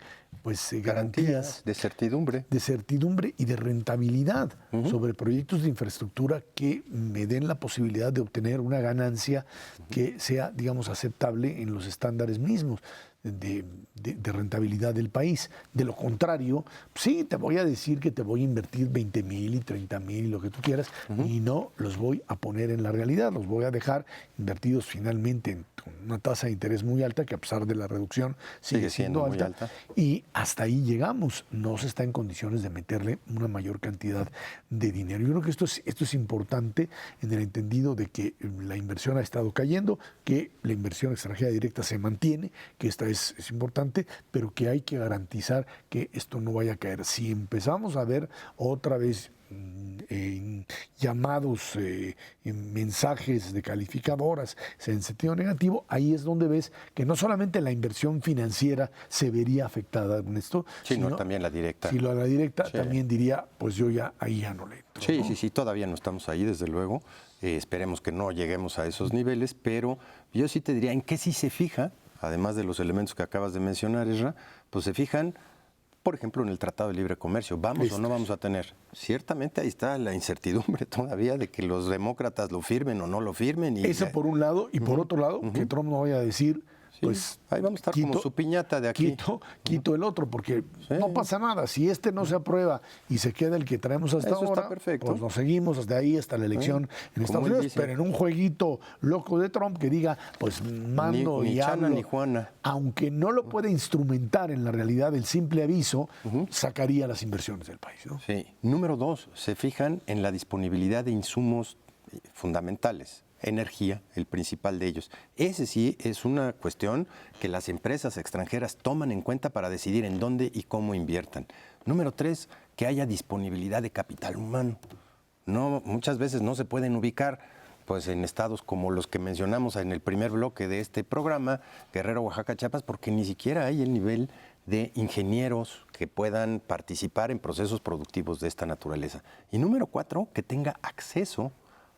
garantías, de certidumbre. De certidumbre y de rentabilidad sobre proyectos de infraestructura que me den la posibilidad de obtener una ganancia que sea, digamos, aceptable en los estándares mismos de rentabilidad del país. De lo contrario, sí, te voy a decir que te voy a invertir 20,000 y 30,000 y lo que tú quieras, y no los voy a poner en la realidad, los voy a dejar invertidos finalmente con una tasa de interés muy alta, que a pesar de la reducción sigue siendo alta. Y hasta ahí llegamos, no se está en condiciones de meterle una mayor cantidad de dinero. Yo creo que esto es importante en el entendido de que la inversión ha estado cayendo, que la inversión extranjera directa se mantiene, que esta es importante, pero que hay que garantizar que esto no vaya a caer. Si empezamos a ver otra vez llamados, mensajes de calificadoras en sentido negativo, ahí es donde ves que no solamente la inversión financiera se vería afectada con esto, sino también la directa. Si la directa también diría, pues yo ahí ya no le entro. Sí, todavía no estamos ahí, desde luego. Esperemos que no lleguemos a esos niveles, pero yo sí te diría, ¿en qué sí se fija? Además de los elementos que acabas de mencionar, Esra, pues se fijan, por ejemplo, en el Tratado de Libre Comercio. ¿Vamos o no vamos a tener? Ciertamente ahí está la incertidumbre todavía de que los demócratas lo firmen o no lo firmen. Eso por un lado, y por otro lado, que Trump no vaya a decir, pues ahí vamos a estar como su piñata de aquí. Quito el otro, porque no pasa nada. Si este no se aprueba y se queda el que traemos hasta ahora, pues nos seguimos hasta ahí, hasta la elección en Estados Unidos, pero en un jueguito loco de Trump que diga, pues mando ni y Chana, hablo, ni Juana. Aunque no lo puede instrumentar en la realidad, el simple aviso sacaría las inversiones del país, ¿no? Sí. Número 2, se fijan en la disponibilidad de insumos fundamentales. Energía, el principal de ellos. Ese sí es una cuestión que las empresas extranjeras toman en cuenta para decidir en dónde y cómo inviertan. Número 3, que haya disponibilidad de capital humano. Muchas veces no se pueden ubicar pues, en estados como los que mencionamos en el primer bloque de este programa, Guerrero, Oaxaca, Chiapas, porque ni siquiera hay el nivel de ingenieros que puedan participar en procesos productivos de esta naturaleza. Y número 4, que tenga acceso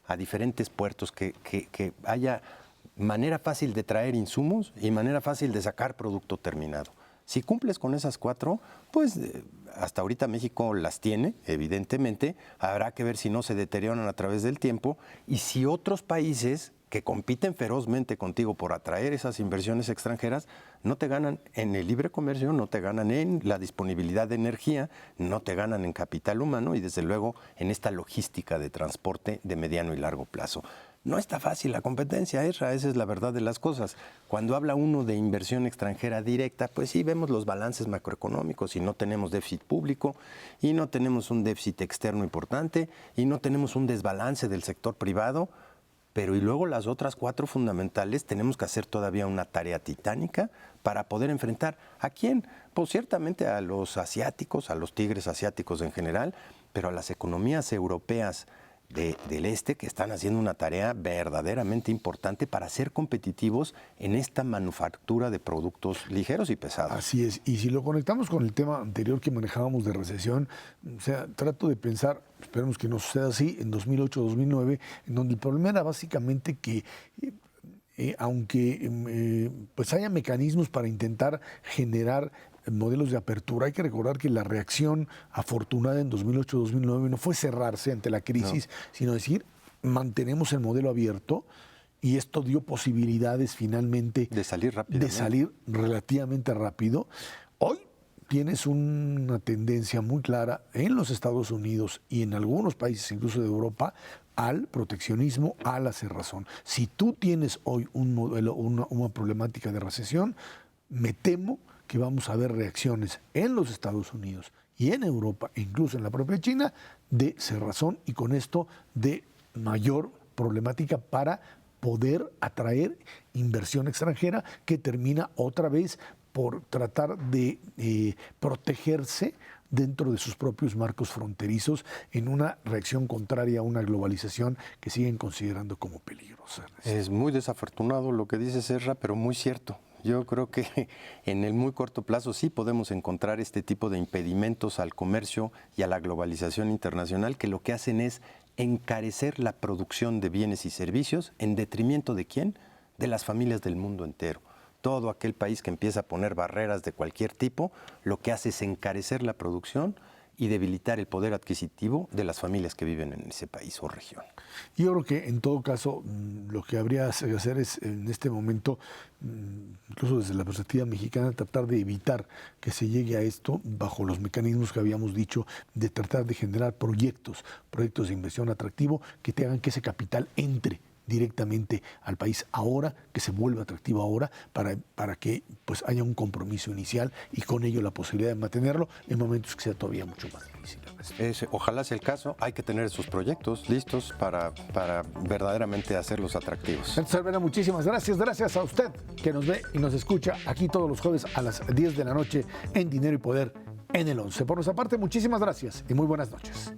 a diferentes puertos, que haya manera fácil de traer insumos y manera fácil de sacar producto terminado. Si cumples con esas 4, pues hasta ahorita México las tiene, evidentemente. Habrá que ver si no se deterioran a través del tiempo y si otros países que compiten ferozmente contigo por atraer esas inversiones extranjeras, no te ganan en el libre comercio, no te ganan en la disponibilidad de energía, no te ganan en capital humano y desde luego en esta logística de transporte de mediano y largo plazo. No está fácil la competencia, esa es la verdad de las cosas. Cuando habla uno de inversión extranjera directa, pues sí vemos los balances macroeconómicos y no tenemos déficit público y no tenemos un déficit externo importante y no tenemos un desbalance del sector privado. Pero y luego las otras 4 fundamentales tenemos que hacer todavía una tarea titánica para poder enfrentar. ¿A quién? Pues ciertamente a los asiáticos, a los tigres asiáticos en general, pero a las economías europeas del este que están haciendo una tarea verdaderamente importante para ser competitivos en esta manufactura de productos ligeros y pesados. Así es, y si lo conectamos con el tema anterior que manejábamos de recesión, o sea, trato de pensar, esperemos que no suceda así, en 2008-2009, en donde el problema era básicamente que aunque pues haya mecanismos para intentar generar modelos de apertura, hay que recordar que la reacción afortunada en 2008-2009 no fue cerrarse ante la crisis, sino decir, mantenemos el modelo abierto y esto dio posibilidades finalmente de salir rápidamente. De salir relativamente rápido. Hoy tienes una tendencia muy clara en los Estados Unidos y en algunos países, incluso de Europa, al proteccionismo, a la cerrazón. Si tú tienes hoy un modelo, una problemática de recesión, me temo que vamos a ver reacciones en los Estados Unidos y en Europa, e incluso en la propia China, de cerrazón y con esto de mayor problemática para poder atraer inversión extranjera que termina otra vez por tratar de protegerse dentro de sus propios marcos fronterizos en una reacción contraria a una globalización que siguen considerando como peligrosa. Es muy desafortunado lo que dice Serra, pero muy cierto. Yo creo que en el muy corto plazo sí podemos encontrar este tipo de impedimentos al comercio y a la globalización internacional que lo que hacen es encarecer la producción de bienes y servicios en detrimento ¿de quién? De las familias del mundo entero. Todo aquel país que empieza a poner barreras de cualquier tipo, lo que hace es encarecer la producción y debilitar el poder adquisitivo de las familias que viven en ese país o región. Yo creo que en todo caso lo que habría que hacer es en este momento, incluso desde la perspectiva mexicana, tratar de evitar que se llegue a esto bajo los mecanismos que habíamos dicho, de tratar de generar proyectos de inversión atractivo que te hagan que ese capital entre directamente al país ahora, que se vuelva atractivo ahora, para que pues haya un compromiso inicial y con ello la posibilidad de mantenerlo en momentos que sea todavía mucho más difícil. Ojalá sea el caso, hay que tener esos proyectos listos para verdaderamente hacerlos atractivos. Entonces, Alvera, muchísimas gracias. Gracias a usted que nos ve y nos escucha aquí todos los jueves a las 10 de la noche en Dinero y Poder en el 11. Por nuestra parte, muchísimas gracias y muy buenas noches.